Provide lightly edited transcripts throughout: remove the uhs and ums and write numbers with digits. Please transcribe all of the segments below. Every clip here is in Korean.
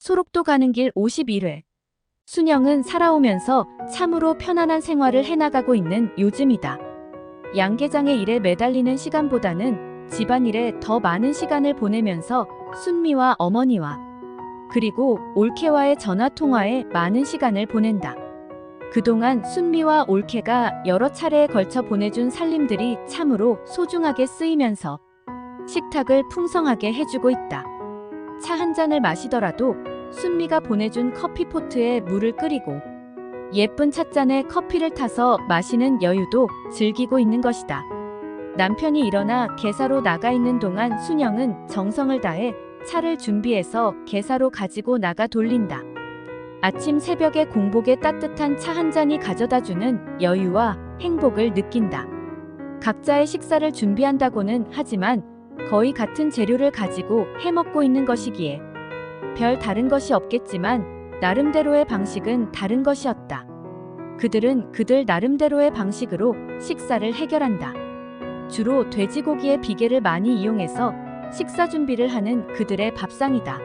소록도 가는 길 51회. 순영은 살아오면서 참으로 편안한 생활을 해나가고 있는 요즘이다. 양계장의 일에 매달리는 시간보다는 집안일에 더 많은 시간을 보내면서 순미와 어머니와 그리고 올케와의 전화통화에 많은 시간을 보낸다. 그동안 순미와 올케가 여러 차례에 걸쳐 보내준 살림들이 참으로 소중하게 쓰이면서 식탁을 풍성하게 해주고 있다. 차 한 잔을 마시더라도 순미가 보내준 커피포트에 물을 끓이고 예쁜 찻잔에 커피를 타서 마시는 여유도 즐기고 있는 것이다. 남편이 일어나 개사로 나가 있는 동안 순영은 정성을 다해 차를 준비해서 개사로 가지고 나가 돌린다. 아침 새벽에 공복에 따뜻한 차 한 잔이 가져다주는 여유와 행복을 느낀다. 각자의 식사를 준비한다고는 하지만 거의 같은 재료를 가지고 해먹고 있는 것이기에 별 다른 것이 없겠지만 나름대로의 방식은 다른 것이었다. 그들은 그들 나름대로의 방식으로 식사를 해결한다. 주로 돼지고기의 비계를 많이 이용해서 식사 준비를 하는 그들의 밥상이다.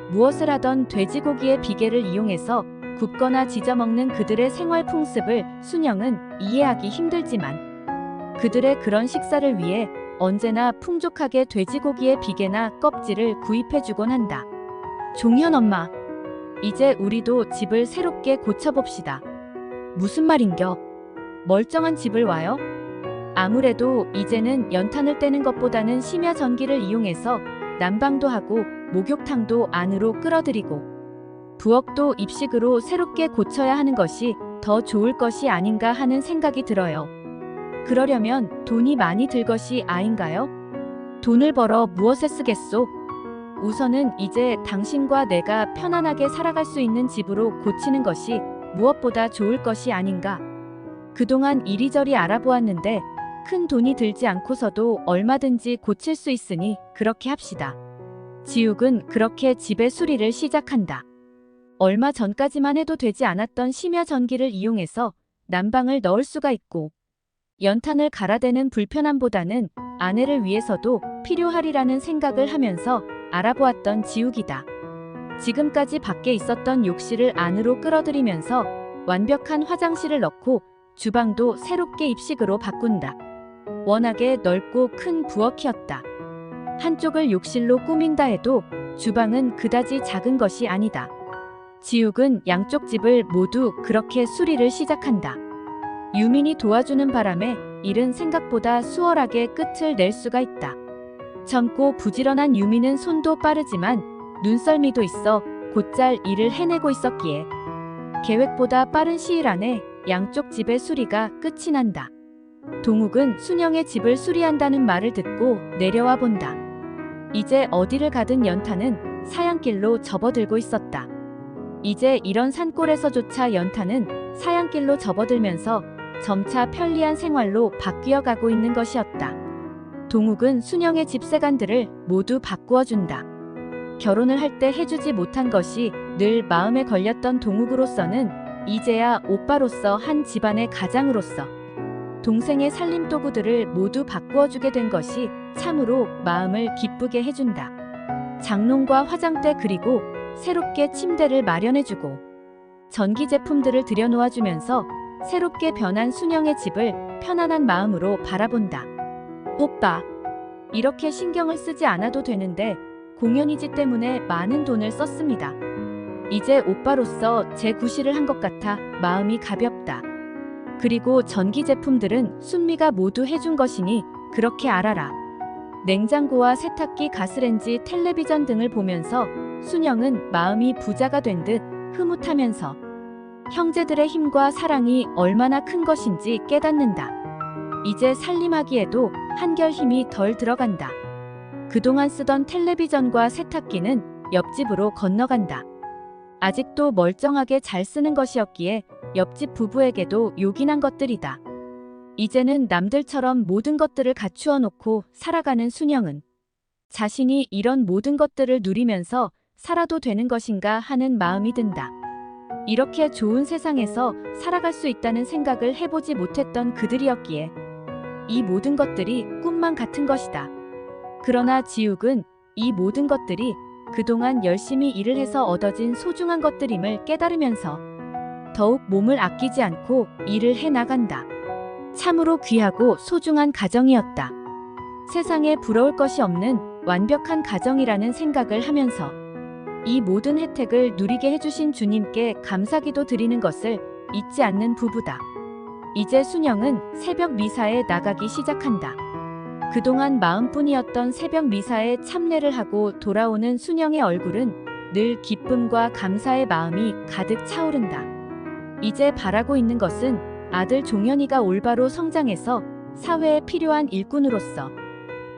무엇을 하던 돼지고기의 비계를 이용해서 굽거나 지져먹는 그들의 생활 풍습을 순영은 이해하기 힘들지만 그들의 그런 식사를 위해 언제나 풍족하게 돼지고기의 비계나 껍질을 구입해주곤 한다. 종현 엄마, 이제 우리도 집을 새롭게 고쳐봅시다. 무슨 말인겨? 멀쩡한 집을 와요? 아무래도 이제는 연탄을 떼는 것보다는 심야 전기를 이용해서 난방도 하고 목욕탕도 안으로 끌어들이고 부엌도 입식으로 새롭게 고쳐야 하는 것이 더 좋을 것이 아닌가 하는 생각이 들어요. 그러려면 돈이 많이 들 것이 아닌가요? 돈을 벌어 무엇에 쓰겠소? 우선은 이제 당신과 내가 편안하게 살아갈 수 있는 집으로 고치는 것이 무엇보다 좋을 것이 아닌가. 그동안 이리저리 알아보았는데 큰 돈이 들지 않고서도 얼마든지 고칠 수 있으니 그렇게 합시다. 지욱은 그렇게 집의 수리를 시작한다. 얼마 전까지만 해도 되지 않았던 심야 전기를 이용해서 난방을 넣을 수가 있고 연탄을 갈아대는 불편함보다는 아내를 위해서도 필요하리라는 생각을 하면서 알아보았던 지욱이다. 지금까지 밖에 있었던 욕실을 안으로 끌어들이면서 완벽한 화장실을 넣고 주방도 새롭게 입식으로 바꾼다. 워낙에 넓고 큰 부엌이었다. 한쪽을 욕실로 꾸민다 해도 주방은 그다지 작은 것이 아니다. 지욱은 양쪽 집을 모두 그렇게 수리를 시작한다. 유민이 도와주는 바람에 일은 생각보다 수월하게 끝을 낼 수가 있다. 젊고 부지런한 유민은 손도 빠르지만 눈썰미도 있어 곧잘 일을 해내고 있었기에 계획보다 빠른 시일 안에 양쪽 집의 수리가 끝이 난다. 동욱은 순영의 집을 수리한다는 말을 듣고 내려와 본다. 이제 어디를 가든 연탄은 사양길로 접어들고 있었다. 이제 이런 산골에서조차 연탄은 사양길로 접어들면서 점차 편리한 생활로 바뀌어 가고 있는 것이었다. 동욱은 순영의 집 세간들을 모두 바꾸어 준다. 결혼을 할 때 해주지 못한 것이 늘 마음에 걸렸던 동욱으로서는 이제야 오빠로서 한 집안의 가장으로서 동생의 살림 도구들을 모두 바꾸어 주게 된 것이 참으로 마음을 기쁘게 해준다. 장롱과 화장대 그리고 새롭게 침대를 마련해주고 전기 제품들을 들여놓아주면서 새롭게 변한 순영의 집을 편안한 마음으로 바라본다. 오빠, 이렇게 신경을 쓰지 않아도 되는데 공연이지 때문에 많은 돈을 썼습니다. 이제 오빠로서 제 구실을 한 것 같아 마음이 가볍다. 그리고 전기 제품들은 순미가 모두 해준 것이니 그렇게 알아라. 냉장고와 세탁기, 가스렌지, 텔레비전 등을 보면서 순영은 마음이 부자가 된 듯 흐뭇하면서 형제들의 힘과 사랑이 얼마나 큰 것인지 깨닫는다. 이제 살림하기에도 한결 힘이 덜 들어간다. 그동안 쓰던 텔레비전과 세탁기는 옆집으로 건너간다. 아직도 멀쩡하게 잘 쓰는 것이었기에 옆집 부부에게도 요긴한 것들이다. 이제는 남들처럼 모든 것들을 갖추어 놓고 살아가는 순영은 자신이 이런 모든 것들을 누리면서 살아도 되는 것인가 하는 마음이 든다. 이렇게 좋은 세상에서 살아갈 수 있다는 생각을 해보지 못했던 그들이었기에 이 모든 것들이 꿈만 같은 것이다. 그러나 지욱은 이 모든 것들이 그동안 열심히 일을 해서 얻어진 소중한 것들임을 깨달으면서 더욱 몸을 아끼지 않고 일을 해 나간다. 참으로 귀하고 소중한 가정이었다. 세상에 부러울 것이 없는 완벽한 가정이라는 생각을 하면서 이 모든 혜택을 누리게 해주신 주님께 감사기도 드리는 것을 잊지 않는 부부다. 이제 순영은 새벽 미사에 나가기 시작한다. 그동안 마음뿐이었던 새벽 미사에 참례를 하고 돌아오는 순영의 얼굴은 늘 기쁨과 감사의 마음이 가득 차오른다. 이제 바라고 있는 것은 아들 종현이가 올바로 성장해서 사회에 필요한 일꾼으로서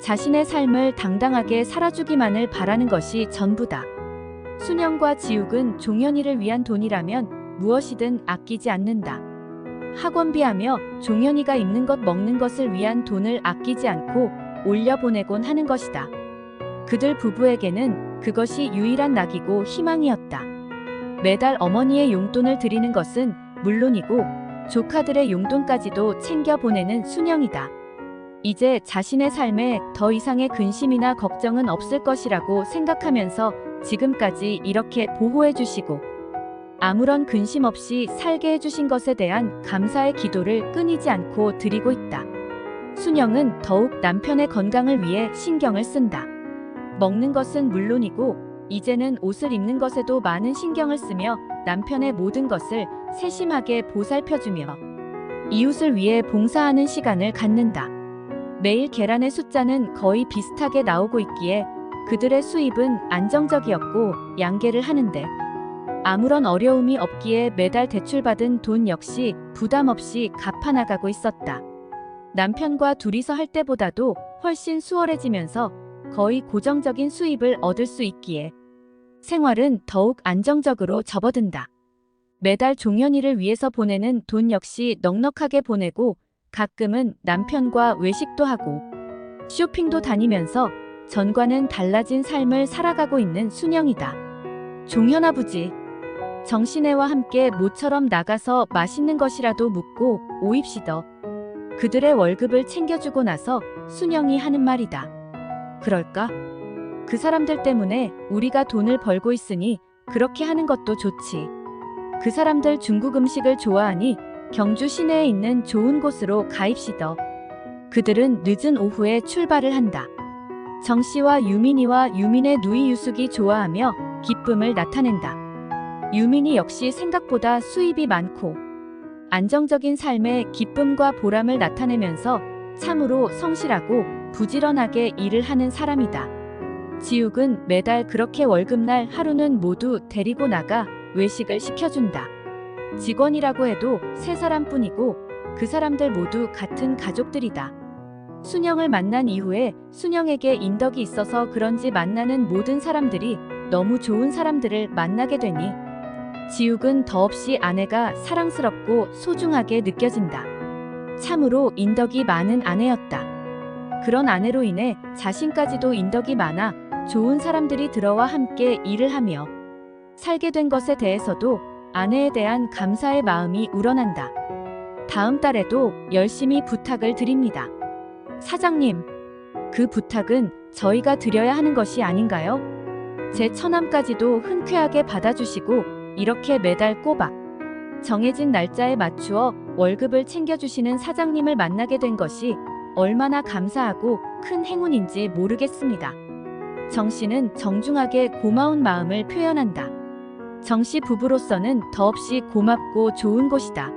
자신의 삶을 당당하게 살아주기만을 바라는 것이 전부다. 순영과 지욱은 종현이를 위한 돈이라면 무엇이든 아끼지 않는다. 학원비하며 종현이가 입는 것 먹는 것을 위한 돈을 아끼지 않고 올려보내곤 하는 것이다. 그들 부부에게는 그것이 유일한 낙이고 희망이었다. 매달 어머니의 용돈을 드리는 것은 물론이고 조카들의 용돈까지도 챙겨 보내는 순영이다. 이제 자신의 삶에 더 이상의 근심이나 걱정은 없을 것이라고 생각하면서 지금까지 이렇게 보호해 주시고 아무런 근심 없이 살게 해주신 것에 대한 감사의 기도를 끊이지 않고 드리고 있다. 순영은 더욱 남편의 건강을 위해 신경을 쓴다. 먹는 것은 물론이고 이제는 옷을 입는 것에도 많은 신경을 쓰며 남편의 모든 것을 세심하게 보살펴주며 이웃을 위해 봉사하는 시간을 갖는다. 매일 계란의 숫자는 거의 비슷하게 나오고 있기에 그들의 수입은 안정적이었고 양계를 하는데 아무런 어려움이 없기에 매달 대출받은 돈 역시 부담 없이 갚아나가고 있었다. 남편과 둘이서 할 때보다도 훨씬 수월해지면서 거의 고정적인 수입을 얻을 수 있기에 생활은 더욱 안정적으로 접어든다. 매달 종현이를 위해서 보내는 돈 역시 넉넉하게 보내고 가끔은 남편과 외식도 하고 쇼핑도 다니면서 전과는 달라진 삶을 살아가고 있는 순영이다. 종현 아버지, 정신애와 함께 모처럼 나가서 맛있는 것이라도 묵고 오입시더. 그들의 월급을 챙겨주고 나서 순영이 하는 말이다. 그럴까? 그 사람들 때문에 우리가 돈을 벌고 있으니 그렇게 하는 것도 좋지. 그 사람들 중국 음식을 좋아하니 경주 시내에 있는 좋은 곳으로 가입시더. 그들은 늦은 오후에 출발을 한다. 정씨와 유민이와 유민의 누이 유숙이 좋아하며 기쁨을 나타낸다. 유민이 역시 생각보다 수입이 많고 안정적인 삶에 기쁨과 보람을 나타내면서 참으로 성실하고 부지런하게 일을 하는 사람이다. 지욱은 매달 그렇게 월급날 하루는 모두 데리고 나가 외식을 시켜준다. 직원이라고 해도 세 사람뿐이고 그 사람들 모두 같은 가족들이다. 순영을 만난 이후에 순영에게 인덕이 있어서 그런지 만나는 모든 사람들이 너무 좋은 사람들을 만나게 되니 지욱은 더없이 아내가 사랑스럽고 소중하게 느껴진다. 참으로 인덕이 많은 아내였다. 그런 아내로 인해 자신까지도 인덕이 많아 좋은 사람들이 들어와 함께 일을 하며 살게 된 것에 대해서도 아내에 대한 감사의 마음이 우러난다. 다음 달에도 열심히 부탁을 드립니다. 사장님, 그 부탁은 저희가 드려야 하는 것이 아닌가요? 제 처남까지도 흔쾌하게 받아주시고 이렇게 매달 꼬박 정해진 날짜에 맞추어 월급을 챙겨주시는 사장님을 만나게 된 것이 얼마나 감사하고 큰 행운인지 모르겠습니다. 정씨는 정중하게 고마운 마음을 표현한다. 정씨 부부로서는 더없이 고맙고 좋은 곳이다.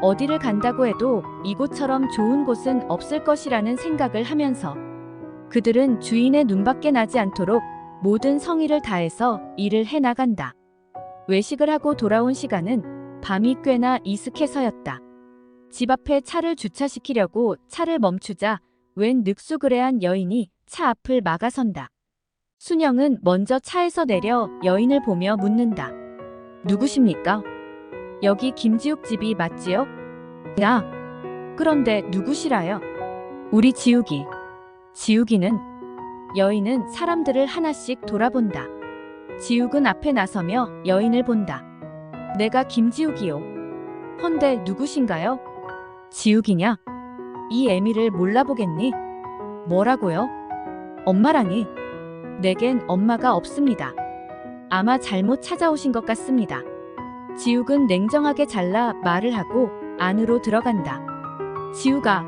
어디를 간다고 해도 이곳처럼 좋은 곳은 없을 것이라는 생각을 하면서 그들은 주인의 눈밖에 나지 않도록 모든 성의를 다해서 일을 해나간다. 외식을 하고 돌아온 시간은 밤이 꽤나 이슥해서였다. 집 앞에 차를 주차시키려고 차를 멈추자 웬 늑수그레한 여인이 차 앞을 막아선다. 순영은 먼저 차에서 내려 여인을 보며 묻는다. 누구십니까? 여기 김지욱 집이 맞지요? 야, 그런데 누구시라요? 우리 지욱이. 지욱이는? 여인은 사람들을 하나씩 돌아본다. 지욱은 앞에 나서며 여인을 본다. 내가 김지욱이요. 헌데 누구신가요? 지욱이냐? 이 애미를 몰라보겠니? 뭐라고요? 엄마라니. 내겐 엄마가 없습니다. 아마 잘못 찾아오신 것 같습니다. 지욱은 냉정하게 잘라 말을 하고 안으로 들어간다. 지욱아,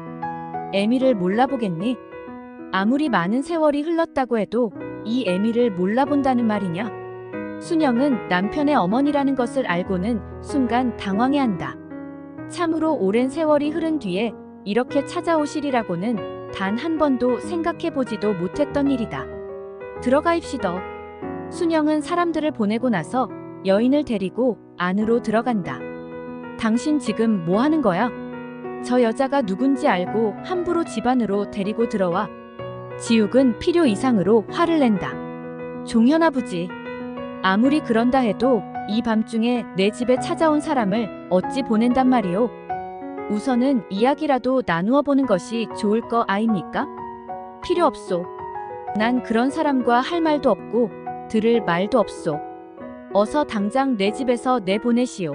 애미를 몰라보겠니? 아무리 많은 세월이 흘렀다고 해도 이 애미를 몰라본다는 말이냐? 순영은 남편의 어머니라는 것을 알고는 순간 당황해한다. 참으로 오랜 세월이 흐른 뒤에 이렇게 찾아오시리라고는 단 한 번도 생각해보지도 못했던 일이다. 들어가입시더. 순영은 사람들을 보내고 나서 여인을 데리고 안으로 들어간다. 당신 지금 뭐 하는 거야? 저 여자가 누군지 알고 함부로 집 안으로 데리고 들어와. 지욱은 필요 이상으로 화를 낸다. 종현아버지, 아무리 그런다 해도 이 밤중에 내 집에 찾아온 사람을 어찌 보낸단 말이오? 우선은 이야기라도 나누어 보는 것이 좋을 거 아닙니까? 필요 없소. 난 그런 사람과 할 말도 없고 들을 말도 없소. 어서 당장 내 집에서 내보내시오.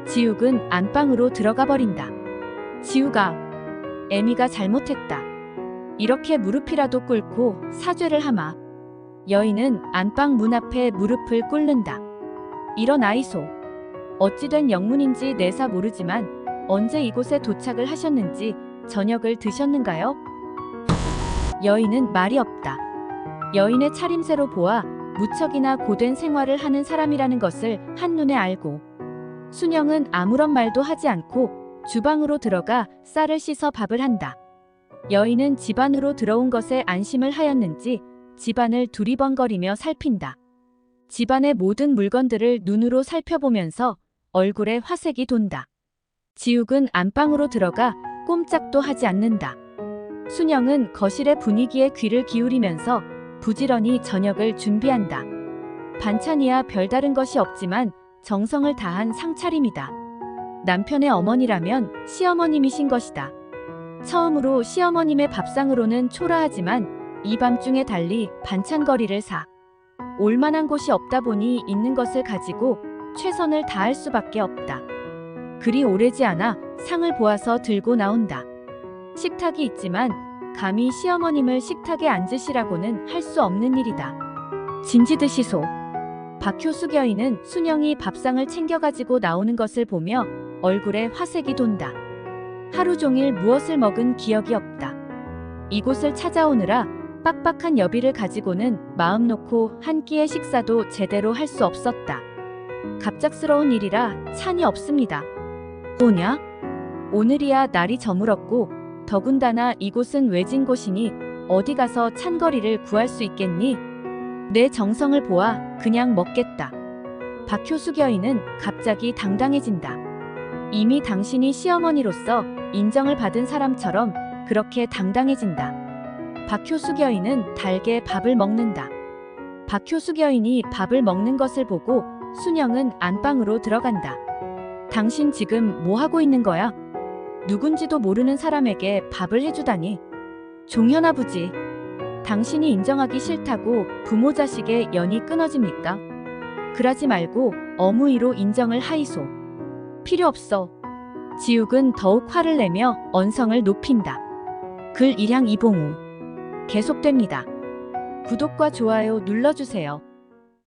지욱은 안방으로 들어가 버린다. 지욱아, 애미가 잘못했다. 이렇게 무릎이라도 꿇고 사죄를 하마. 여인은 안방 문 앞에 무릎을 꿇는다. 일어나이소. 어찌된 영문인지 내사 모르지만 언제 이곳에 도착을 하셨는지 저녁을 드셨는가요? 여인은 말이 없다. 여인의 차림새로 보아 무척이나 고된 생활을 하는 사람이라는 것을 한눈에 알고 순영은 아무런 말도 하지 않고 주방으로 들어가 쌀을 씻어 밥을 한다. 여인은 집안으로 들어온 것에 안심을 하였는지 집안을 두리번거리며 살핀다. 집안의 모든 물건들을 눈으로 살펴보면서 얼굴에 화색이 돈다. 지욱은 안방으로 들어가 꼼짝도 하지 않는다. 순영은 거실의 분위기에 귀를 기울이면서 부지런히 저녁을 준비한다. 반찬이야 별다른 것이 없지만 정성을 다한 상차림이다. 남편의 어머니라면 시어머님이신 것이다. 처음으로 시어머님의 밥상으로는 초라하지만 이 밤중에 달리 반찬거리를 사 올만한 곳이 없다 보니 있는 것을 가지고 최선을 다할 수밖에 없다. 그리 오래지 않아 상을 보아서 들고 나온다. 식탁이 있지만 감히 시어머님을 식탁에 앉으시라고는 할 수 없는 일이다. 진지드시소. 박효숙 여인은 순영이 밥상을 챙겨가지고 나오는 것을 보며 얼굴에 화색이 돈다. 하루 종일 무엇을 먹은 기억이 없다. 이곳을 찾아오느라 빡빡한 여비를 가지고는 마음 놓고 한 끼의 식사도 제대로 할 수 없었다. 갑작스러운 일이라 찬이 없습니다. 뭐냐? 오늘이야 날이 저물었고 더군다나 이곳은 외진 곳이니 어디 가서 찬거리를 구할 수 있겠니? 내 정성을 보아 그냥 먹겠다. 박효숙 여인은 갑자기 당당해진다. 이미 당신이 시어머니로서 인정을 받은 사람처럼 그렇게 당당해진다. 박효숙 여인은 달게 밥을 먹는다. 박효숙 여인이 밥을 먹는 것을 보고 순영은 안방으로 들어간다. 당신 지금 뭐 하고 있는 거야? 누군지도 모르는 사람에게 밥을 해주다니. 종현아버지, 당신이 인정하기 싫다고 부모 자식의 연이 끊어집니까? 그러지 말고 어무이로 인정을 하이소. 필요 없어. 지욱은 더욱 화를 내며 언성을 높인다. 글 일향 이봉우. 계속됩니다. 구독과 좋아요 눌러주세요.